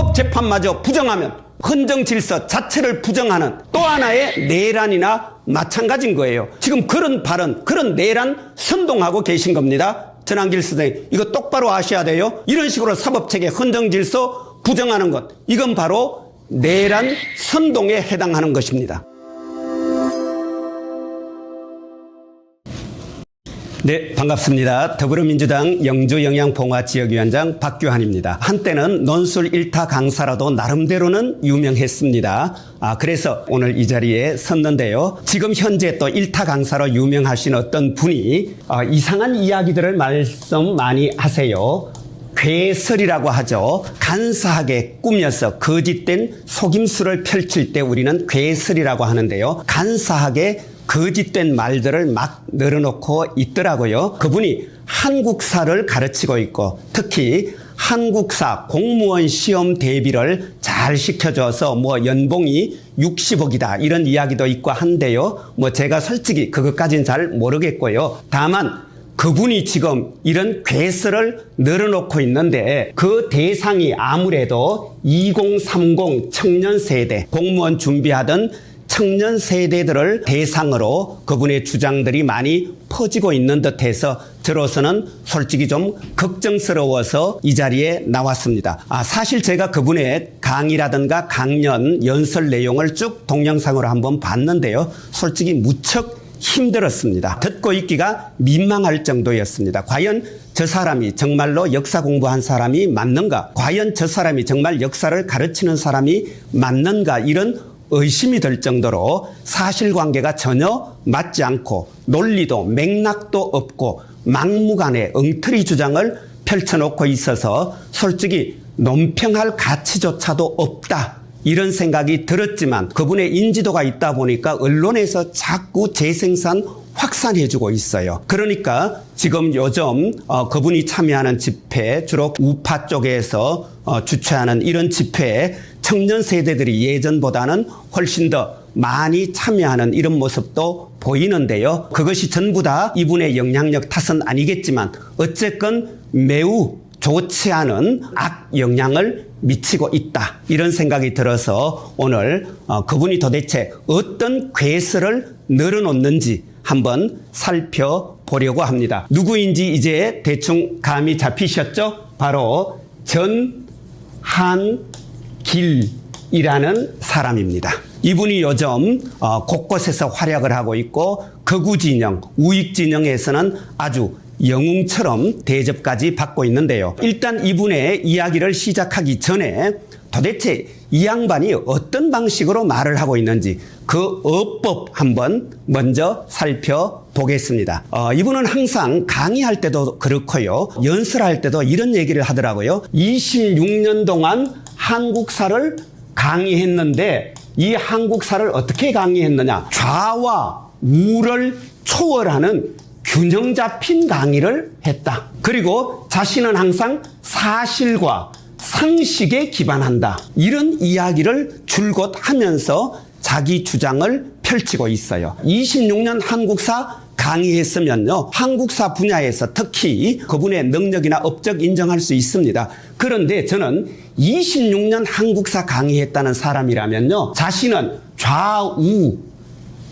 사법재판마저 부정하면 헌정 질서 자체를 부정하는 또 하나의 내란이나 마찬가지인 거예요. 지금 그런 발언, 그런 내란 선동하고 계신 겁니다. 전한길 선생님, 이거 똑바로 아셔야 돼요. 이런 식으로 사법체계 헌정 질서 부정하는 것, 이건 바로 내란 선동에 해당하는 것입니다. 네, 반갑습니다. 더불어민주당 영주영양봉화지역위원장 박규환입니다. 한때는 논술 일타 강사라도 나름대로는 유명했습니다. 그래서 오늘 이 자리에 섰는데요. 지금 현재 또 일타 강사로 유명하신 어떤 분이 이상한 이야기들을 말씀 많이 하세요. 괴설이라고 하죠. 간사하게 꾸며서 거짓된 속임수를 펼칠 때 우리는 괴설이라고 하는데요. 간사하게 거짓된 말들을 막 늘어놓고 있더라고요. 그분이 한국사를 가르치고 있고 특히 한국사 공무원 시험 대비를 잘 시켜줘서 연봉이 60억이다 이런 이야기도 있고 한데요. 제가 솔직히 그것까지는 잘 모르겠고요. 다만 그분이 지금 이런 괴설을 늘어놓고 있는데 그 대상이 아무래도 2030 청년 세대 공무원 준비하던 청년 세대들을 대상으로 그분의 주장들이 많이 퍼지고 있는 듯해서 저로서는 솔직히 좀 걱정스러워서 이 자리에 나왔습니다. 사실 제가 그분의 강의라든가 강연, 연설 내용을 쭉 동영상으로 한번 봤는데요. 솔직히 무척 힘들었습니다. 듣고 있기가 민망할 정도였습니다. 과연 저 사람이 정말로 역사 공부한 사람이 맞는가? 과연 저 사람이 정말 역사를 가르치는 사람이 맞는가? 이런 의심이 들 정도로 사실관계가 전혀 맞지 않고 논리도 맥락도 없고 막무가내 엉터리 주장을 펼쳐놓고 있어서 솔직히 논평할 가치조차도 없다. 이런 생각이 들었지만 그분의 인지도가 있다 보니까 언론에서 자꾸 재생산 확산해주고 있어요. 그러니까 지금 요즘 그분이 참여하는 집회, 주로 우파 쪽에서 주최하는 이런 집회에 청년 세대들이 예전보다는 훨씬 더 많이 참여하는 이런 모습도 보이는데요. 그것이 전부 다 이분의 영향력 탓은 아니겠지만 어쨌건 매우 좋지 않은 악영향을 미치고 있다. 이런 생각이 들어서 오늘 그분이 도대체 어떤 괴설을 늘어놓는지 한번 살펴보려고 합니다. 누구인지 이제 대충 감이 잡히셨죠? 바로 전한길이라는 사람입니다. 이분이 요즘 곳곳에서 활약을 하고 있고 극우진영, 우익진영에서는 아주 영웅처럼 대접까지 받고 있는데요. 일단 이분의 이야기를 시작하기 전에 도대체 이 양반이 어떤 방식으로 말을 하고 있는지 그 어법 한번 먼저 살펴보겠습니다. 이분은 항상 강의할 때도 그렇고요. 연설할 때도 이런 얘기를 하더라고요. 26년 동안 한국사를 강의했는데 이 한국사를 어떻게 강의했느냐. 좌와 우를 초월하는 균형 잡힌 강의를 했다. 그리고 자신은 항상 사실과 상식에 기반한다. 이런 이야기를 줄곧 하면서 자기 주장을 펼치고 있어요. 26년 한국사 강의했으면요. 한국사 분야에서 특히 그분의 능력이나 업적 인정할 수 있습니다. 그런데 저는 26년 한국사 강의했다는 사람이라면요. 자신은 좌우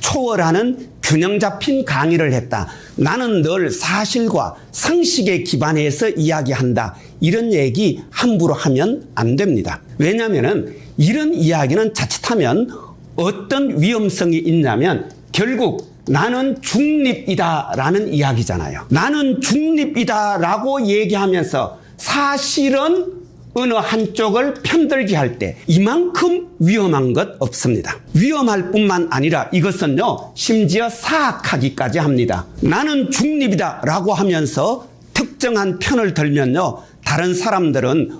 초월하는 균형 잡힌 강의를 했다. 나는 늘 사실과 상식에 기반해서 이야기한다. 이런 얘기 함부로 하면 안 됩니다. 왜냐하면 이런 이야기는 자칫하면 어떤 위험성이 있냐면 결국 나는 중립이다라는 이야기잖아요. 나는 중립이다라고 얘기하면서 사실은 어느 한쪽을 편들게 할 때 이만큼 위험한 것 없습니다. 위험할 뿐만 아니라 이것은요 심지어 사악하기까지 합니다. 나는 중립이다 라고 하면서 특정한 편을 들면요 다른 사람들은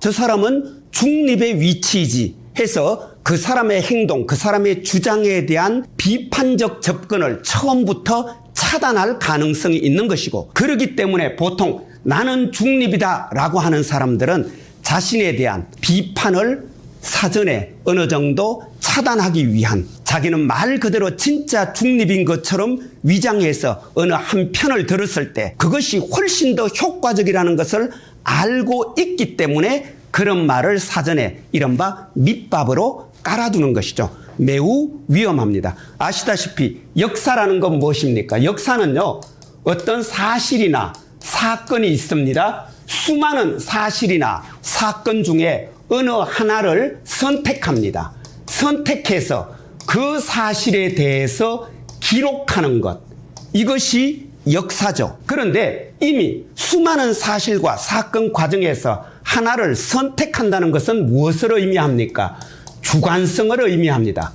저 사람은 중립의 위치이지 해서 그 사람의 행동, 그 사람의 주장에 대한 비판적 접근을 처음부터 차단할 가능성이 있는 것이고 그렇기 때문에 보통 나는 중립이다 라고 하는 사람들은 자신에 대한 비판을 사전에 어느 정도 차단하기 위한 자기는 말 그대로 진짜 중립인 것처럼 위장해서 어느 한 편을 들었을 때 그것이 훨씬 더 효과적이라는 것을 알고 있기 때문에 그런 말을 사전에 이른바 밑밥으로 깔아두는 것이죠. 매우 위험합니다. 아시다시피 역사라는 건 무엇입니까? 역사는요, 어떤 사실이나 사건이 있습니다. 수많은 사실이나 사건 중에 어느 하나를 선택합니다. 선택해서 그 사실에 대해서 기록하는 것. 이것이 역사죠. 그런데 이미 수많은 사실과 사건 과정에서 하나를 선택한다는 것은 무엇을 의미합니까? 주관성을 의미합니다.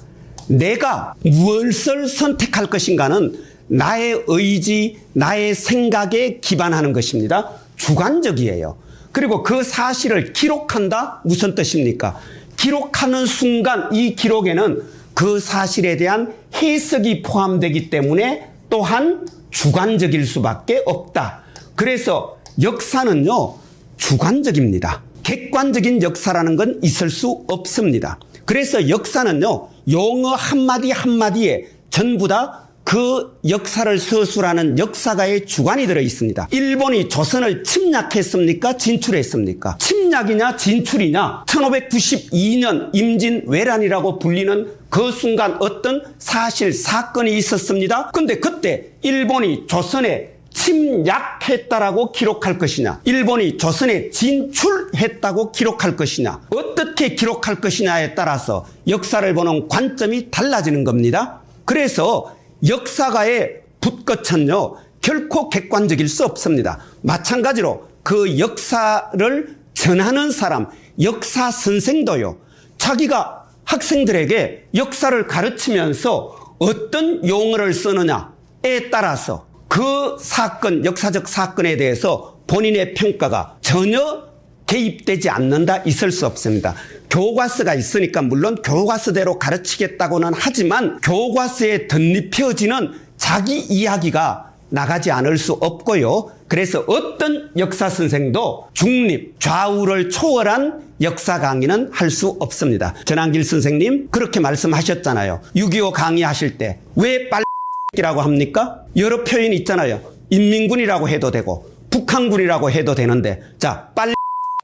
내가 무엇을 선택할 것인가는 나의 의지, 나의 생각에 기반하는 것입니다. 주관적이에요. 그리고 그 사실을 기록한다? 무슨 뜻입니까? 기록하는 순간 이 기록에는 그 사실에 대한 해석이 포함되기 때문에 또한 주관적일 수밖에 없다. 그래서 역사는요, 주관적입니다. 객관적인 역사라는 건 있을 수 없습니다. 그래서 역사는요, 용어 한마디 한마디에 전부 다 그 역사를 서술하는 역사가의 주관이 들어 있습니다. 일본이 조선을 침략했습니까? 진출했습니까? 침략이냐 진출이냐? 1592년 임진왜란이라고 불리는 그 순간 어떤 사실 사건이 있었습니다. 근데 그때 일본이 조선에 침략했다라고 기록할 것이냐, 일본이 조선에 진출했다고 기록할 것이냐, 어떻게 기록할 것이냐에 따라서 역사를 보는 관점이 달라지는 겁니다. 그래서 역사가의 붓끝은요, 결코 객관적일 수 없습니다. 마찬가지로 그 역사를 전하는 사람, 역사 선생도요, 자기가 학생들에게 역사를 가르치면서 어떤 용어를 쓰느냐에 따라서 그 사건, 역사적 사건에 대해서 본인의 평가가 전혀 개입되지 않는다, 있을 수 없습니다. 교과서가 있으니까 물론 교과서대로 가르치겠다고는 하지만 교과서에 덧입혀지는 자기 이야기가 나가지 않을 수 없고요. 그래서 어떤 역사 선생도 중립, 좌우를 초월한 역사 강의는 할 수 없습니다. 전한길 선생님 그렇게 말씀하셨잖아요. 6.25 강의하실 때 왜 빨라고 합니까? 여러 표현이 있잖아요. 인민군이라고 해도 되고 북한군이라고 해도 되는데, 자, 빨리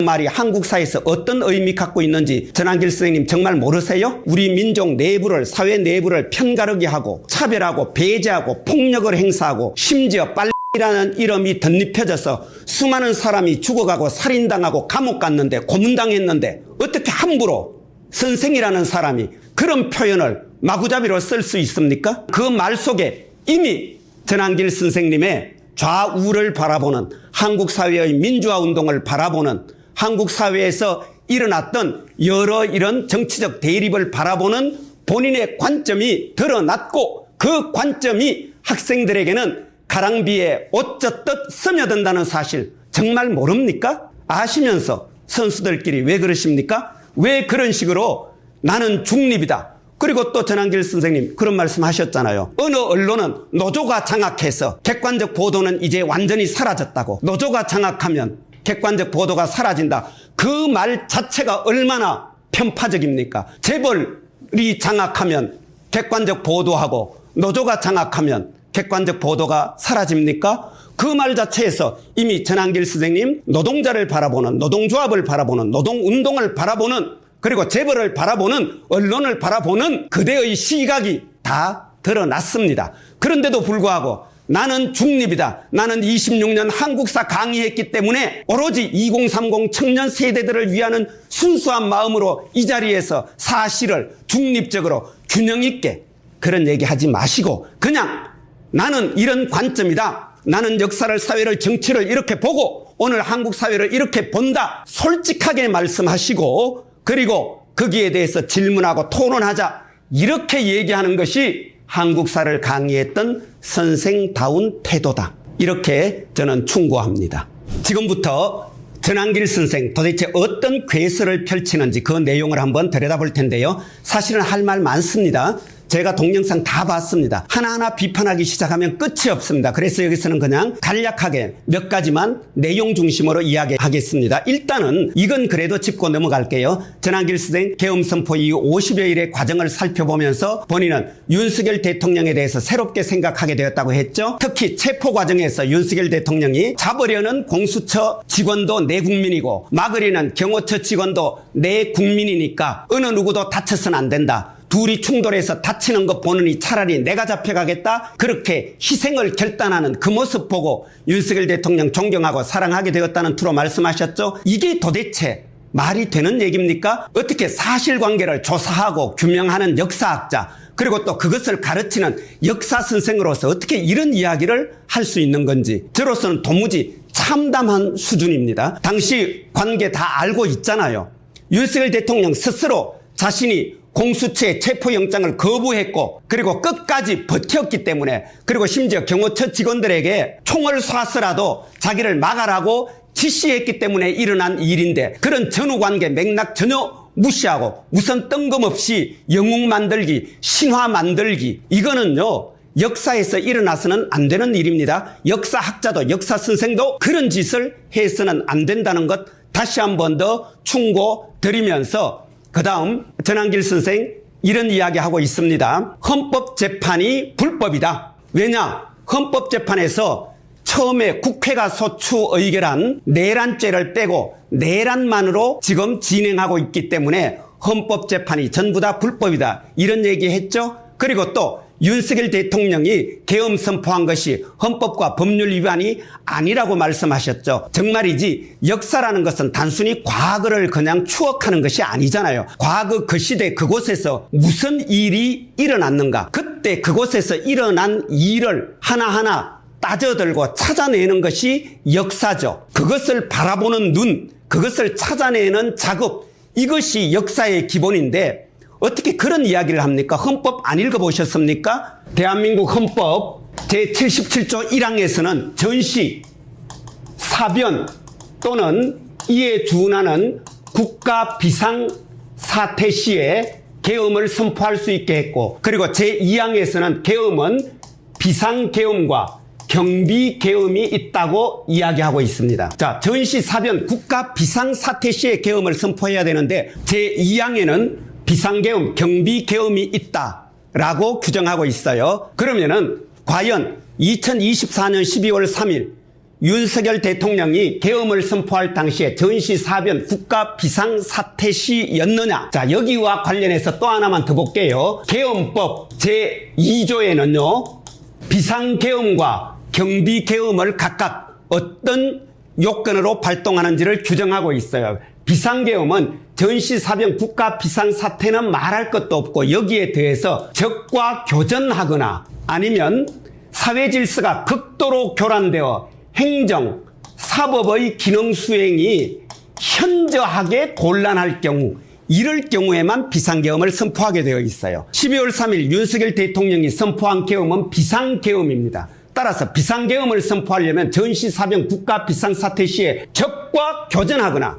말이 한국사에서 어떤 의미 갖고 있는지 전한길 선생님 정말 모르세요? 우리 민족 내부를, 사회 내부를 편가르게 하고 차별하고 배제하고 폭력을 행사하고 심지어 빨리라는 이름이 덧입혀져서 수많은 사람이 죽어가고 살인당하고 감옥 갔는데, 고문당했는데 어떻게 함부로 선생이라는 사람이 그런 표현을 마구잡이로 쓸 수 있습니까? 그 말 속에 이미 전한길 선생님의 좌우를 바라보는, 한국 사회의 민주화 운동을 바라보는, 한국 사회에서 일어났던 여러 이런 정치적 대립을 바라보는 본인의 관점이 드러났고, 그 관점이 학생들에게는 가랑비에 옷 젖듯 스며든다는 사실 정말 모릅니까? 아시면서 선수들끼리 왜 그러십니까? 왜 그런 식으로 나는 중립이다. 그리고 또 전한길 선생님 그런 말씀 하셨잖아요. 어느 언론은 노조가 장악해서 객관적 보도는 이제 완전히 사라졌다고. 노조가 장악하면 객관적 보도가 사라진다. 그 말 자체가 얼마나 편파적입니까? 재벌이 장악하면 객관적 보도하고 노조가 장악하면 객관적 보도가 사라집니까? 그 말 자체에서 이미 전한길 선생님 노동자를 바라보는, 노동조합을 바라보는, 노동운동을 바라보는, 그리고 재벌을 바라보는, 언론을 바라보는 그대의 시각이 다 드러났습니다. 그런데도 불구하고 나는 중립이다. 나는 26년 한국사 강의했기 때문에 오로지 2030 청년 세대들을 위하는 순수한 마음으로 이 자리에서 사실을 중립적으로 균형 있게 그런 얘기하지 마시고, 그냥 나는 이런 관점이다. 나는 역사를, 사회를, 정치를 이렇게 보고 오늘 한국 사회를 이렇게 본다. 솔직하게 말씀하시고, 그리고 거기에 대해서 질문하고 토론하자. 이렇게 얘기하는 것이 한국사를 강의했던 선생다운 태도다. 이렇게 저는 충고합니다. 지금부터 전한길 선생 도대체 어떤 괴설을 펼치는지 그 내용을 한번 들여다볼 텐데요. 사실은 할 말 많습니다. 제가 동영상 다 봤습니다. 하나하나 비판하기 시작하면 끝이 없습니다. 그래서 여기서는 그냥 간략하게 몇 가지만 내용 중심으로 이야기하겠습니다. 일단은 이건 그래도 짚고 넘어갈게요. 전한길 선생 계엄 선포 이후 50여일의 과정을 살펴보면서 본인은 윤석열 대통령에 대해서 새롭게 생각하게 되었다고 했죠. 특히 체포 과정에서 윤석열 대통령이 잡으려는 공수처 직원도 내 국민이고 막으려는 경호처 직원도 내 국민이니까 어느 누구도 다쳐서는 안 된다. 둘이 충돌해서 다치는 것 보느니 차라리 내가 잡혀가겠다. 그렇게 희생을 결단하는 그 모습 보고 윤석열 대통령 존경하고 사랑하게 되었다는 투로 말씀하셨죠. 이게 도대체 말이 되는 얘기입니까? 어떻게 사실관계를 조사하고 규명하는 역사학자 그리고 또 그것을 가르치는 역사 선생으로서 어떻게 이런 이야기를 할 수 있는 건지 저로서는 도무지 참담한 수준입니다. 당시 관계 다 알고 있잖아요. 윤석열 대통령 스스로 자신이 공수처의 체포영장을 거부했고 그리고 끝까지 버텼기 때문에 그리고 심지어 경호처 직원들에게 총을 쏴서라도 자기를 막아라고 지시했기 때문에 일어난 일인데 그런 전후관계 맥락 전혀 무시하고 우선 뜬금없이 영웅 만들기, 신화 만들기 이거는요 역사에서 일어나서는 안 되는 일입니다. 역사학자도 역사 선생도 그런 짓을 해서는 안 된다는 것 다시 한 번 더 충고드리면서 그 다음 전한길 선생 이런 이야기하고 있습니다. 헌법재판이 불법이다. 왜냐? 헌법재판에서 처음에 국회가 소추 의결한 내란죄를 빼고 내란만으로 지금 진행하고 있기 때문에 헌법재판이 전부 다 불법이다. 이런 얘기했죠. 그리고 또 윤석열 대통령이 계엄 선포한 것이 헌법과 법률 위반이 아니라고 말씀하셨죠. 정말이지 역사라는 것은 단순히 과거를 그냥 추억하는 것이 아니잖아요. 과거 그 시대 그곳에서 무슨 일이 일어났는가. 그때 그곳에서 일어난 일을 하나하나 따져들고 찾아내는 것이 역사죠. 그것을 바라보는 눈, 그것을 찾아내는 작업, 이것이 역사의 기본인데 어떻게 그런 이야기를 합니까? 헌법 안 읽어보셨습니까? 대한민국 헌법 제77조 1항에서는 전시, 사변 또는 이에 준하는 국가 비상사태 시에 계엄을 선포할 수 있게 했고 그리고 제2항에서는 계엄은 비상계엄과 경비계엄이 있다고 이야기하고 있습니다. 자, 전시, 사변, 국가 비상사태 시에 계엄을 선포해야 되는데 제2항에는 비상계엄, 경비계엄이 있다라고 규정하고 있어요. 그러면은 과연 2024년 12월 3일 윤석열 대통령이 계엄을 선포할 당시에 전시, 사변, 국가 비상사태 시였느냐? 자, 여기와 관련해서 또 하나만 더 볼게요. 계엄법 제2조에는요. 비상계엄과 경비계엄을 각각 어떤 요건으로 발동하는지를 규정하고 있어요. 비상계엄은 전시, 사변, 국가 비상사태는 말할 것도 없고 여기에 대해서 적과 교전하거나 아니면 사회질서가 극도로 교란되어 행정, 사법의 기능수행이 현저하게 곤란할 경우 이럴 경우에만 비상계엄을 선포하게 되어 있어요. 12월 3일 윤석열 대통령이 선포한 계엄은 비상계엄입니다. 따라서 비상계엄을 선포하려면 전시, 사변, 국가 비상사태 시에 적과 교전하거나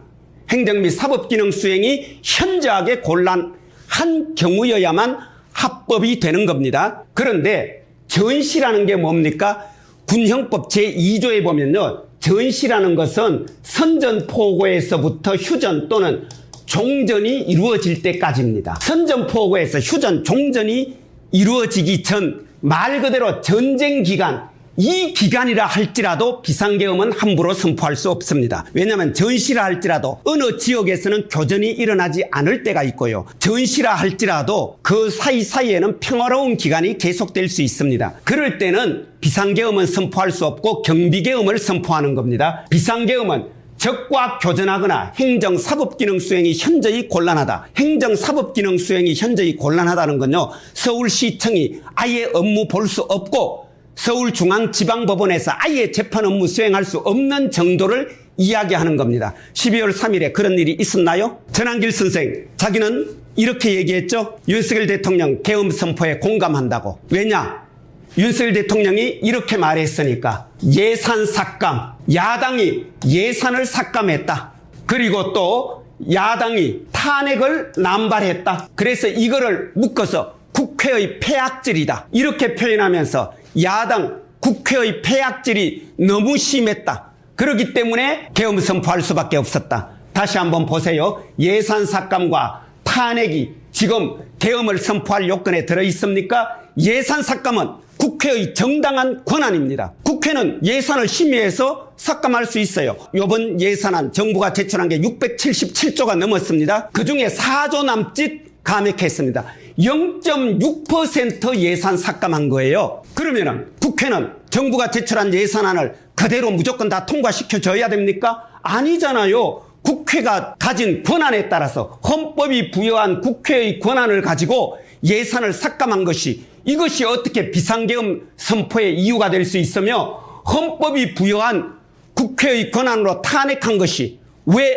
행정 및 사법기능 수행이 현저하게 곤란한 경우여야만 합법이 되는 겁니다. 그런데 전시라는 게 뭡니까? 군형법 제2조에 보면요. 전시라는 것은 선전포고에서부터 휴전 또는 종전이 이루어질 때까지입니다. 선전포고에서 휴전, 종전이 이루어지기 전 말 그대로 전쟁 기간 이 기간이라 할지라도 비상계엄은 함부로 선포할 수 없습니다. 왜냐하면 전시라 할지라도 어느 지역에서는 교전이 일어나지 않을 때가 있고요. 전시라 할지라도 그 사이사이에는 평화로운 기간이 계속될 수 있습니다. 그럴 때는 비상계엄은 선포할 수 없고 경비계엄을 선포하는 겁니다. 비상계엄은 적과 교전하거나 행정사법기능 수행이 현저히 곤란하다. 행정사법기능 수행이 현저히 곤란하다는 건요. 서울시청이 아예 업무 볼 수 없고 서울중앙지방법원에서 아예 재판 업무 수행할 수 없는 정도를 이야기하는 겁니다. 12월 3일에 그런 일이 있었나요? 전한길 선생, 자기는 이렇게 얘기했죠. 윤석열 대통령 계엄 선포에 공감한다고. 왜냐? 윤석열 대통령이 이렇게 말했으니까. 예산 삭감, 야당이 예산을 삭감했다. 그리고 또 야당이 탄핵을 남발했다. 그래서 이거를 묶어서 국회의 폐악질이다. 이렇게 표현하면서 야당 국회의 폐악질이 너무 심했다. 그렇기 때문에 계엄 선포할 수밖에 없었다. 다시 한번 보세요. 예산 삭감과 탄핵이 지금 계엄을 선포할 요건에 들어있습니까? 예산 삭감은 국회의 정당한 권한입니다. 국회는 예산을 심의해서 삭감할 수 있어요. 이번 예산안 정부가 제출한 게 677조가 넘었습니다. 그중에 4조 남짓 감액했습니다. 0.6% 예산 삭감한 거예요. 그러면은 국회는 정부가 제출한 예산안을 그대로 무조건 다 통과시켜줘야 됩니까? 아니잖아요. 국회가 가진 권한에 따라서 헌법이 부여한 국회의 권한을 가지고 예산을 삭감한 것이 이것이 어떻게 비상계엄 선포의 이유가 될 수 있으며 헌법이 부여한 국회의 권한으로 탄핵한 것이 왜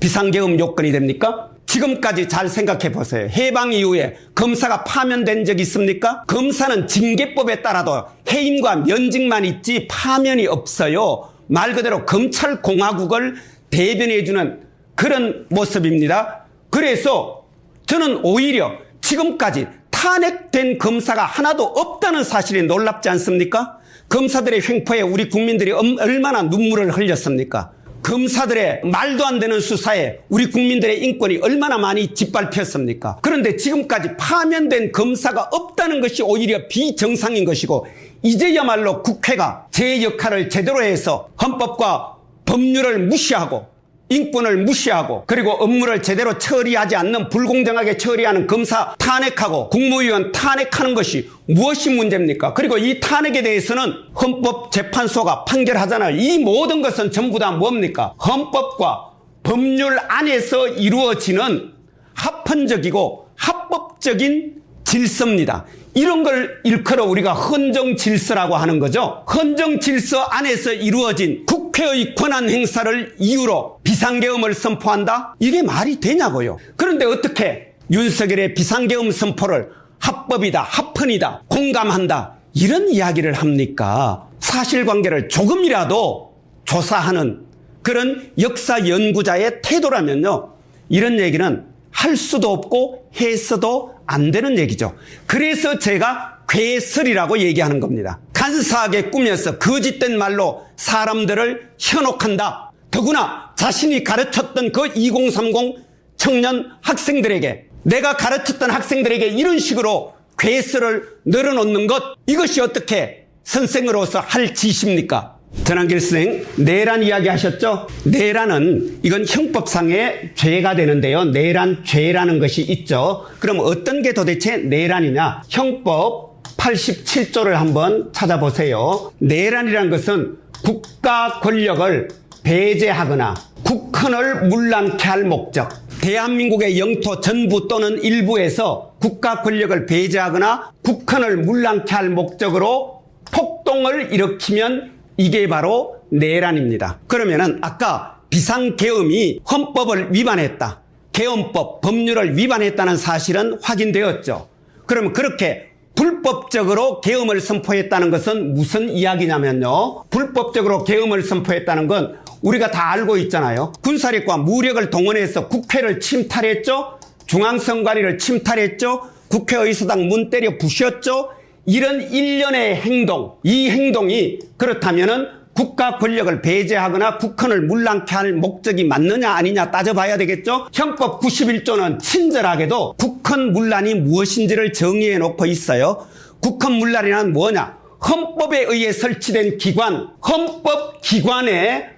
비상계엄 요건이 됩니까? 지금까지 잘 생각해 보세요. 해방 이후에 검사가 파면된 적 있습니까? 검사는 징계법에 따라도 해임과 면직만 있지 파면이 없어요. 말 그대로 검찰공화국을 대변해주는 그런 모습입니다. 그래서 저는 오히려 지금까지 탄핵된 검사가 하나도 없다는 사실이 놀랍지 않습니까? 검사들의 횡포에 우리 국민들이 얼마나 눈물을 흘렸습니까? 검사들의 말도 안 되는 수사에 우리 국민들의 인권이 얼마나 많이 짓밟혔습니까? 그런데 지금까지 파면된 검사가 없다는 것이 오히려 비정상인 것이고 이제야말로 국회가 제 역할을 제대로 해서 헌법과 법률을 무시하고 인권을 무시하고 그리고 업무를 제대로 처리하지 않는 불공정하게 처리하는 검사 탄핵하고 국무위원 탄핵하는 것이 무엇이 문제입니까? 그리고 이 탄핵에 대해서는 헌법재판소가 판결하잖아요. 이 모든 것은 전부 다 뭡니까? 헌법과 법률 안에서 이루어지는 합헌적이고 합법적인 질서입니다. 이런 걸 일컬어 우리가 헌정질서라고 하는 거죠. 헌정질서 안에서 이루어진 국회의 권한 행사를 이유로 비상계엄을 선포한다? 이게 말이 되냐고요. 그런데 어떻게 윤석열의 비상계엄 선포를 합법이다, 합헌이다, 공감한다 이런 이야기를 합니까? 사실관계를 조금이라도 조사하는 그런 역사 연구자의 태도라면요. 이런 얘기는 할 수도 없고 해서도 안 되는 얘기죠. 그래서 제가 괴설이라고 얘기하는 겁니다. 간사하게 꾸며서 거짓된 말로 사람들을 현혹한다. 더구나 자신이 가르쳤던 그 2030 청년 학생들에게 내가 가르쳤던 학생들에게 이런 식으로 괴설을 늘어놓는 것 이것이 어떻게 선생으로서 할 짓입니까? 전한길 선생 내란 이야기 하셨죠? 내란은 이건 형법상의 죄가 되는데요. 내란죄라는 것이 있죠. 그럼 어떤 게 도대체 내란이냐? 형법 87조를 한번 찾아보세요. 내란이란 것은 국가 권력을 배제하거나 국헌을 문란케 할 목적 대한민국의 영토 전부 또는 일부에서 국가 권력을 배제하거나 국헌을 문란케 할 목적으로 폭동을 일으키면 이게 바로 내란입니다. 그러면은 아까 비상계엄이 헌법을 위반했다. 계엄법, 법률을 위반했다는 사실은 확인되었죠. 그러면 그렇게 불법적으로 계엄을 선포했다는 것은 무슨 이야기냐면요. 불법적으로 계엄을 선포했다는 건 우리가 다 알고 있잖아요. 군사력과 무력을 동원해서 국회를 침탈했죠. 중앙선관위를 침탈했죠. 국회의사당 문 때려 부셨죠. 이런 일련의 행동, 이 행동이 그렇다면은 국가 권력을 배제하거나 국헌을 문란케 할 목적이 맞느냐 아니냐 따져봐야 되겠죠. 헌법 91조는 친절하게도 국헌 문란이 무엇인지를 정의해 놓고 있어요. 국헌 문란이란 뭐냐? 헌법에 의해 설치된 기관, 헌법기관의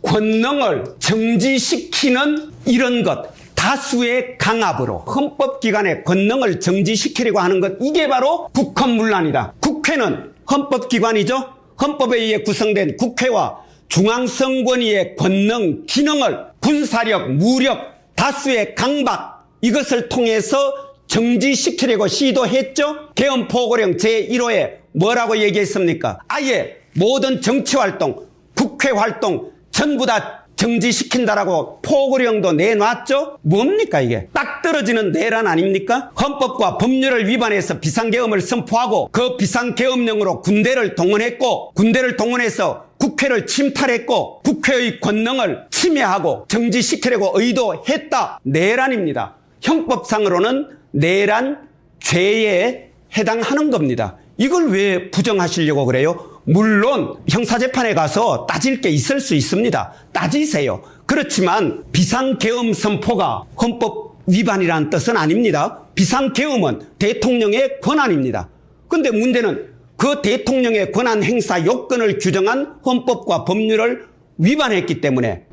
권능을 정지시키는 이런 것. 다수의 강압으로 헌법기관의 권능을 정지시키려고 하는 것 이게 바로 국헌문란이다. 국회는 헌법기관이죠. 헌법에 의해 구성된 국회와 중앙선관위의 권능, 기능을 군사력, 무력, 다수의 강박 이것을 통해서 정지시키려고 시도했죠. 계엄포고령 제1호에 뭐라고 얘기했습니까? 아예 모든 정치활동, 국회활동 전부 다 정지시킨다라고 포고령도 내놨죠? 뭡니까 이게? 딱 떨어지는 내란 아닙니까? 헌법과 법률을 위반해서 비상계엄을 선포하고 그 비상계엄령으로 군대를 동원했고 군대를 동원해서 국회를 침탈했고 국회의 권능을 침해하고 정지시키려고 의도했다. 내란입니다. 형법상으로는 내란 죄에 해당하는 겁니다. 이걸 왜 부정하시려고 그래요? 물론 형사재판에 가서 따질 게 있을 수 있습니다. 따지세요. 그렇지만 비상계엄 선포가 헌법 위반이라는 뜻은 아닙니다. 비상계엄은 대통령의 권한입니다. 그런데 문제는 그 대통령의 권한 행사 요건을 규정한 헌법과 법률을 위반했기 때문에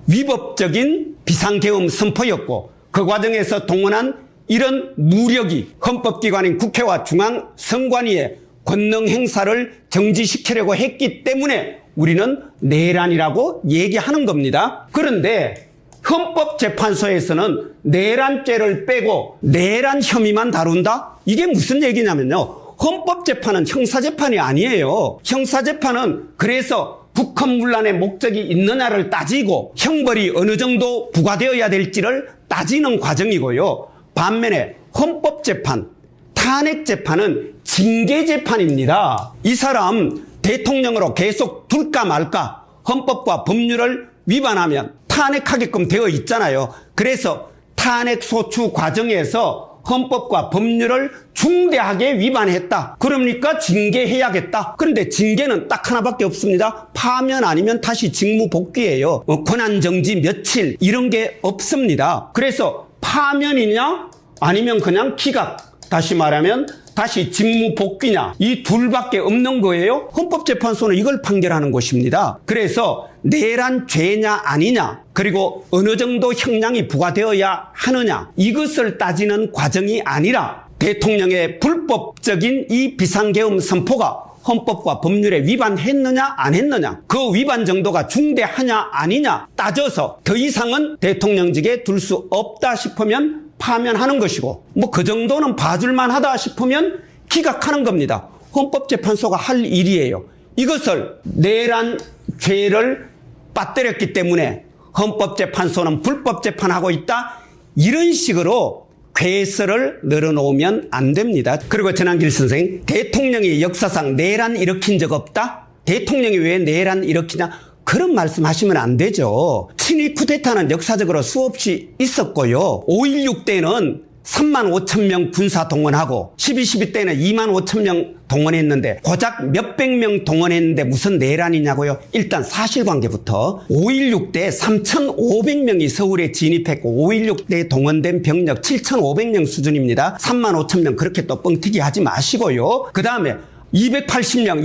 위법적인 비상계엄 선포였고, 그 과정에서 동원한 이런 무력이 헌법기관인 국회와 중앙선관위의 권능 행사를 정지시키려고 했기 때문에 우리는 내란이라고 얘기하는 겁니다. 그런데 헌법재판소에서는 내란죄를 빼고 내란 혐의만 다룬다? 이게 무슨 얘기냐면요, 헌법재판은 형사재판이 아니에요. 형사재판은 그래서 북헌문란의 목적이 있느냐를 따지고 형벌이 어느 정도 부과되어야 될지를 따지는 과정이고요. 반면에 헌법재판, 탄핵재판은 징계재판입니다. 이 사람 대통령으로 계속 둘까 말까, 헌법과 법률을 위반하면 탄핵하게끔 되어 있잖아요. 그래서 탄핵소추 과정에서 헌법과 법률을 중대하게 위반했다. 그러니까 징계해야겠다. 그런데 징계는 딱 하나밖에 없습니다. 파면 아니면 다시 직무 복귀예요. 권한정지 며칠 이런 게 없습니다. 그래서 파면이냐 아니면 그냥 기각, 다시 말하면 다시 직무 복귀냐, 이 둘밖에 없는 거예요. 헌법재판소는 이걸 판결하는 것입니다. 그래서 내란 죄냐 아니냐, 그리고 어느 정도 형량이 부과되어야 하느냐, 이것을 따지는 과정이 아니라 대통령의 불법적인 이 비상계엄 선포가 헌법과 법률에 위반했느냐 안 했느냐, 그 위반 정도가 중대하냐 아니냐 따져서 더 이상은 대통령직에 둘 수 없다 싶으면 파면하는 것이고, 뭐 그 정도는 봐줄만 하다 싶으면 기각하는 겁니다. 헌법재판소가 할 일이에요. 이것을 내란 죄를 빠뜨렸기 때문에 헌법재판소는 불법재판하고 있다, 이런 식으로 괴설을 늘어놓으면 안 됩니다. 그리고 전한길 선생, 대통령이 역사상 내란 일으킨 적 없다? 대통령이 왜 내란 일으키냐? 그런 말씀 하시면 안 되죠. 친위 쿠데타는 역사적으로 수없이 있었고요. 5.16 때는 3만 5천 명 군사 동원하고 12.12 때는 2만 5천 명 동원했는데 고작 몇백 명 동원했는데 무슨 내란이냐고요. 일단 사실관계부터 5.16 때 3,500명이 서울에 진입했고 5.16 때 동원된 병력 7,500명 수준입니다. 3만 5천 명 그렇게 또 뻥튀기 하지 마시고요. 그 다음에 280명,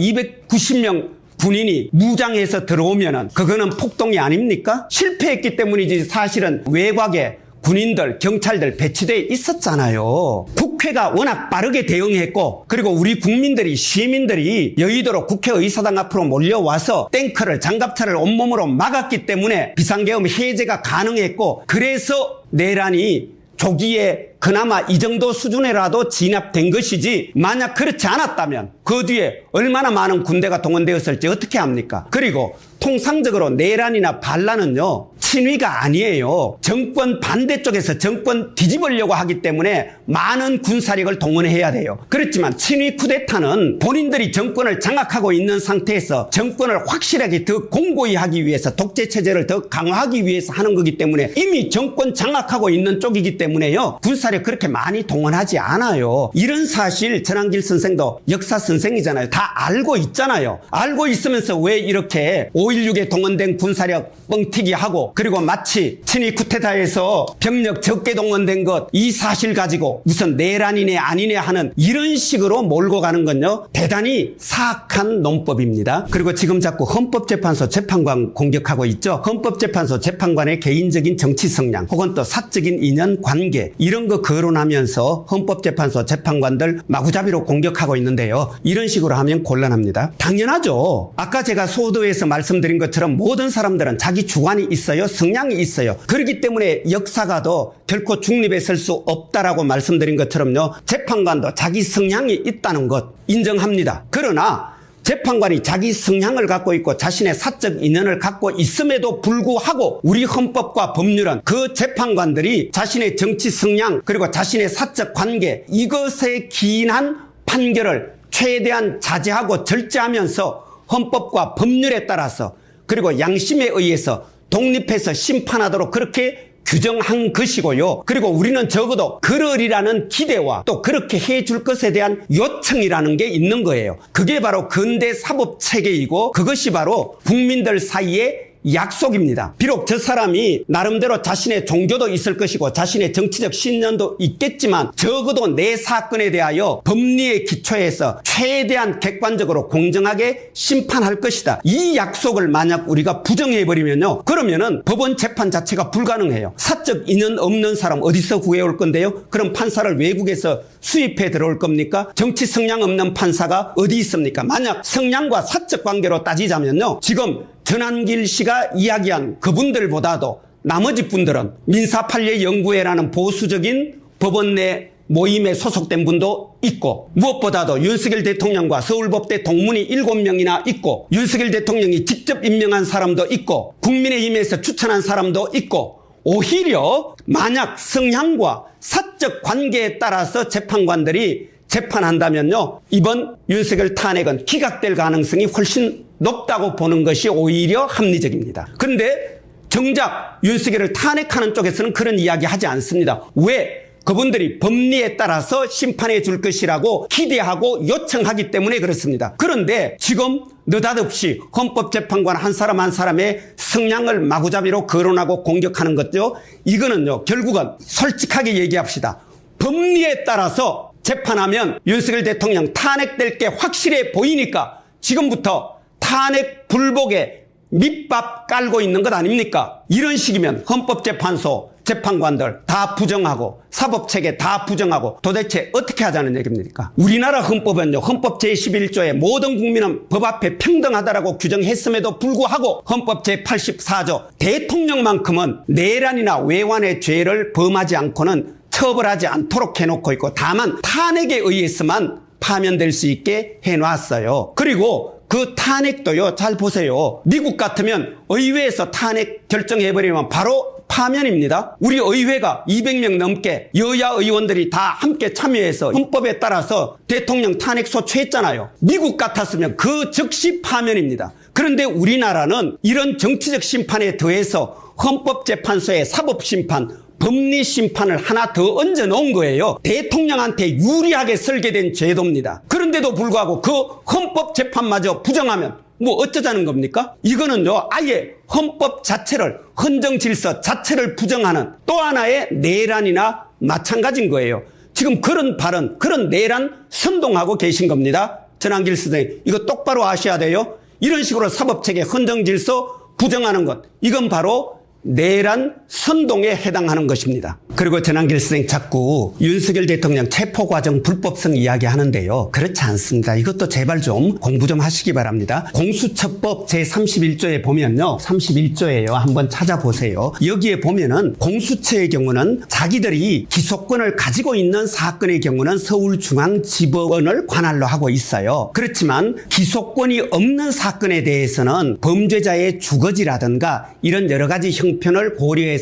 290명 군인이 무장해서 들어오면은 그거는 폭동이 아닙니까? 실패했기 때문이지 사실은 외곽에 군인들, 경찰들 배치돼 있었잖아요. 국회가 워낙 빠르게 대응했고, 그리고 우리 국민들이, 시민들이 여의도로 국회의사당 앞으로 몰려와서 탱크를, 장갑차를 온몸으로 막았기 때문에 비상계엄 해제가 가능했고, 그래서 내란이 조기에 그나마 이 정도 수준에라도 진압된 것이지, 만약 그렇지 않았다면 그 뒤에 얼마나 많은 군대가 동원되었을지 어떻게 합니까? 그리고 통상적으로 내란이나 반란은요, 친위가 아니에요. 정권 반대쪽에서 정권 뒤집으려고 하기 때문에 많은 군사력을 동원해야 돼요. 그렇지만 친위 쿠데타는 본인들이 정권을 장악하고 있는 상태에서 정권을 확실하게 더 공고히 하기 위해서, 독재체제를 더 강화하기 위해서 하는 거기 때문에 이미 정권 장악하고 있는 쪽이기 때문에요, 군사력 그렇게 많이 동원하지 않아요. 이런 사실 전한길 선생도 역사 선생이잖아요. 다 알고 있잖아요. 알고 있으면서 왜 이렇게 5.16에 동원된 군사력 뻥튀기하고, 그리고 마치 친위 쿠데타에서 병력 적게 동원된 것, 이 사실 가지고 무슨 내란이네 아니네 하는 이런 식으로 몰고 가는 건요, 대단히 사악한 논법입니다. 그리고 지금 자꾸 헌법재판소 재판관 공격하고 있죠. 헌법재판소 재판관의 개인적인 정치 성향 혹은 또 사적인 인연 관계, 이런 거 거론하면서 헌법재판소 재판관들 마구잡이로 공격하고 있는데요, 이런 식으로 하면 곤란합니다. 당연하죠. 아까 제가 소도에서 말씀드린 것처럼 모든 사람들은 자기 주관이 있어요. 성향이 있어요. 그렇기 때문에 역사가도 결코 중립에 설 수 없다라고 말씀드린 것처럼요, 재판관도 자기 성향이 있다는 것 인정합니다. 그러나 재판관이 자기 성향을 갖고 있고 자신의 사적 인연을 갖고 있음에도 불구하고 우리 헌법과 법률은 그 재판관들이 자신의 정치 성향 그리고 자신의 사적 관계, 이것에 기인한 판결을 최대한 자제하고 절제하면서 헌법과 법률에 따라서, 그리고 양심에 의해서 독립해서 심판하도록 그렇게 규정한 것이고요. 그리고 우리는 적어도 그러리라는 기대와 또 그렇게 해줄 것에 대한 요청이라는 게 있는 거예요. 그게 바로 근대 사법체계이고 그것이 바로 국민들 사이에 약속입니다. 비록 저 사람이 나름대로 자신의 종교도 있을 것이고 자신의 정치적 신념도 있겠지만 적어도 내 사건에 대하여 법리의 기초에서 최대한 객관적으로 공정하게 심판할 것이다. 이 약속을 만약 우리가 부정해버리면요. 그러면은 법원 재판 자체가 불가능해요. 사적 인연 없는 사람 어디서 구해올 건데요? 그럼 판사를 외국에서 수입해 들어올 겁니까? 정치 성향 없는 판사가 어디 있습니까? 만약 성향과 사적 관계로 따지자면요. 지금 전한길 씨가 이야기한 그분들보다도 나머지 분들은 민사판례연구회라는 보수적인 법원 내 모임에 소속된 분도 있고 무엇보다도 윤석열 대통령과 서울법대 동문이 7명이나 있고 윤석열 대통령이 직접 임명한 사람도 있고 국민의힘에서 추천한 사람도 있고 오히려 만약 성향과 사적 관계에 따라서 재판관들이 재판한다면요. 이번 윤석열 탄핵은 기각될 가능성이 훨씬 높다고 보는 것이 오히려 합리적입니다. 그런데 정작 윤석열을 탄핵하는 쪽에서는 그런 이야기 하지 않습니다. 왜? 그분들이 법리에 따라서 심판해 줄 것이라고 기대하고 요청하기 때문에 그렇습니다. 그런데 지금 느닷없이 헌법재판관 한 사람 한 사람의 성향을 마구잡이로 거론하고 공격하는 것죠. 이거는요. 결국은 솔직하게 얘기합시다. 법리에 따라서 재판하면 윤석열 대통령 탄핵될 게 확실해 보이니까 지금부터 탄핵 불복에 밑밥 깔고 있는 것 아닙니까? 이런 식이면 헌법재판소 재판관들 다 부정하고 사법체계 다 부정하고 도대체 어떻게 하자는 얘기입니까? 우리나라 헌법은요. 헌법 제11조에 모든 국민은 법 앞에 평등하다라고 규정했음에도 불구하고 헌법 제84조 대통령만큼은 내란이나 외환의 죄를 범하지 않고는 처벌하지 않도록 해놓고 있고 다만 탄핵에 의해서만 파면될 수 있게 해놨어요. 그리고 그 탄핵도요. 잘 보세요. 미국 같으면 의회에서 탄핵 결정해버리면 바로 파면입니다. 우리 의회가 200명 넘게 여야 의원들이 다 함께 참여해서 헌법에 따라서 대통령 탄핵 소추했잖아요. 미국 같았으면 그 즉시 파면입니다. 그런데 우리나라는 이런 정치적 심판에 더해서 헌법재판소의 사법심판 법리심판을 하나 더 얹어 놓은 거예요. 대통령한테 유리하게 설계된 제도입니다. 그런데도 불구하고 그 헌법재판마저 부정하면 뭐 어쩌자는 겁니까? 이거는요 아예 헌법 자체를 헌정질서 자체를 부정하는 또 하나의 내란이나 마찬가지인 거예요. 지금 그런 발언 그런 내란 선동하고 계신 겁니다. 전한길 선생님 이거 똑바로 아셔야 돼요. 이런 식으로 사법체계 헌정질서 부정하는 것 이건 바로 내란 선동에 해당하는 것입니다. 그리고 전한길 선생님 자꾸 윤석열 대통령 체포과정 불법성 이야기하는데요. 그렇지 않습니다. 이것도 제발 좀 공부 좀 하시기 바랍니다. 공수처법 제31조에 보면요. 31조예요. 한번 찾아보세요. 여기에 보면은 공수처의 경우는 자기들이 기소권을 가지고 있는 사건의 경우는 서울중앙지법원을 관할로 하고 있어요. 그렇지만 기소권이 없는 사건에 대해서는 범죄자의 주거지라든가 이런 여러 가지 형편을 고려해서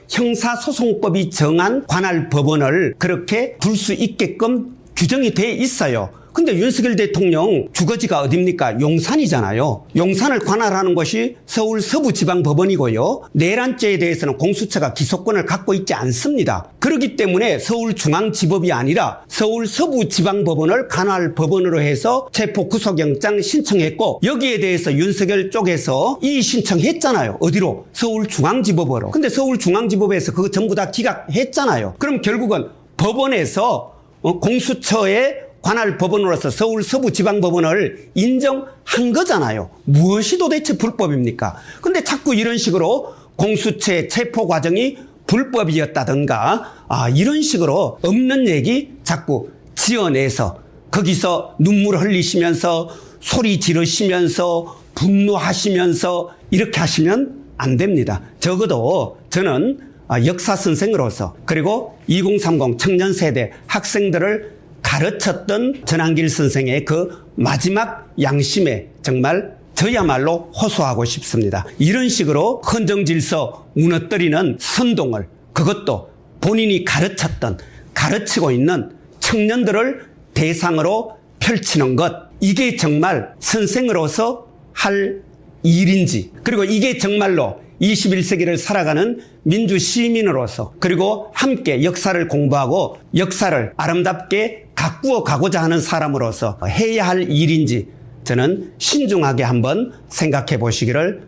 형사소송법이 정한 관할 법원을 그렇게 둘 수 있게끔 규정이 돼 있어요. 근데 윤석열 대통령 주거지가 어딥니까? 용산이잖아요. 용산을 관할하는 것이 서울 서부지방법원이고요. 내란죄에 대해서는 공수처가 기소권을 갖고 있지 않습니다. 그렇기 때문에 서울중앙지법이 아니라 서울 서부지방법원을 관할 법원으로 해서 체포 구속영장 신청했고 여기에 대해서 윤석열 쪽에서 이의 신청했잖아요. 어디로? 서울중앙지법으로. 근데 서울중앙지법에서 그거 전부 다 기각했잖아요. 그럼 결국은 법원에서 공수처의 관할 법원으로서 서울 서부지방법원을 인정한 거잖아요. 무엇이 도대체 불법입니까? 근데 자꾸 이런 식으로 공수처의 체포 과정이 불법이었다든가 이런 식으로 없는 얘기 자꾸 지어내서 거기서 눈물 흘리시면서 소리 지르시면서 분노하시면서 이렇게 하시면 안 됩니다. 적어도 저는 역사 선생으로서 그리고 2030 청년 세대 학생들을 가르쳤던 전한길 선생의 그 마지막 양심에 정말 저야말로 호소하고 싶습니다. 이런 식으로 헌정질서 무너뜨리는 선동을 그것도 본인이 가르치고 있는 청년들을 대상으로 펼치는 것 이게 정말 선생으로서 할 일인지 그리고 이게 정말로 21세기를 살아가는 민주 시민으로서 그리고 함께 역사를 공부하고 역사를 아름답게 가꾸어 가고자 하는 사람으로서 해야 할 일인지 저는 신중하게 한번 생각해 보시기를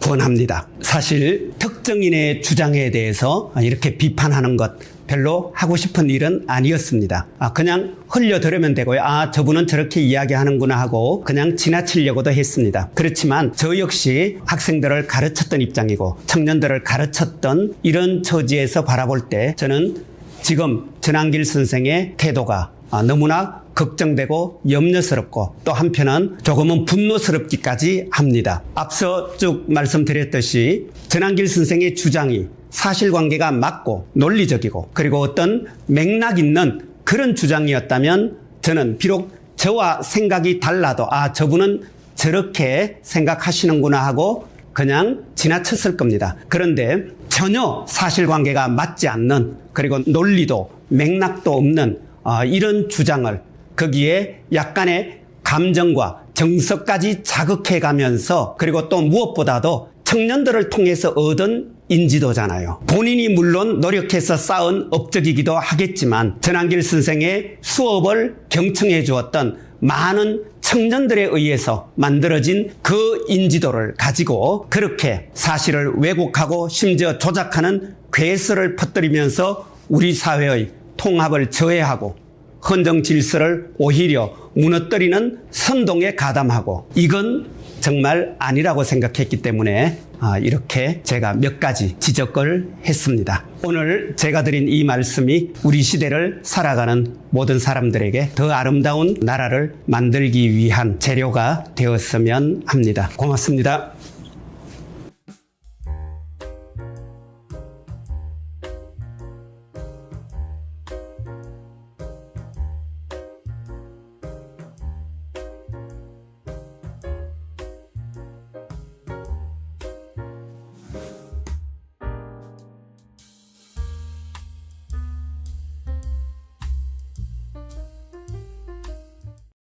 권합니다. 사실 특정인의 주장에 대해서 이렇게 비판하는 것 별로 하고 싶은 일은 아니었습니다. 그냥 흘려들으면 되고요. 저분은 저렇게 이야기하는구나 하고 그냥 지나치려고도 했습니다. 그렇지만 저 역시 학생들을 가르쳤던 입장이고 청년들을 가르쳤던 이런 처지에서 바라볼 때 저는 지금 전한길 선생의 태도가 너무나 걱정되고 염려스럽고 또 한편은 조금은 분노스럽기까지 합니다. 앞서 쭉 말씀드렸듯이 전한길 선생의 주장이 사실관계가 맞고 논리적이고 그리고 어떤 맥락 있는 그런 주장이었다면 저는 비록 저와 생각이 달라도 저분은 저렇게 생각하시는구나 하고 그냥 지나쳤을 겁니다. 그런데 전혀 사실관계가 맞지 않는 그리고 논리도 맥락도 없는 이런 주장을 거기에 약간의 감정과 정서까지 자극해가면서 그리고 또 무엇보다도 청년들을 통해서 얻은 인지도잖아요. 본인이 물론 노력해서 쌓은 업적이기도 하겠지만 전한길 선생의 수업을 경청해 주었던 많은 청년들에 의해서 만들어진 그 인지도를 가지고 그렇게 사실을 왜곡하고 심지어 조작하는 괴설을 퍼뜨리면서 우리 사회의 통합을 저해하고 헌정 질서를 오히려 무너뜨리는 선동에 가담하고 이건 정말 아니라고 생각했기 때문에 이렇게 제가 몇 가지 지적을 했습니다. 오늘 제가 드린 이 말씀이 우리 시대를 살아가는 모든 사람들에게 더 아름다운 나라를 만들기 위한 재료가 되었으면 합니다. 고맙습니다.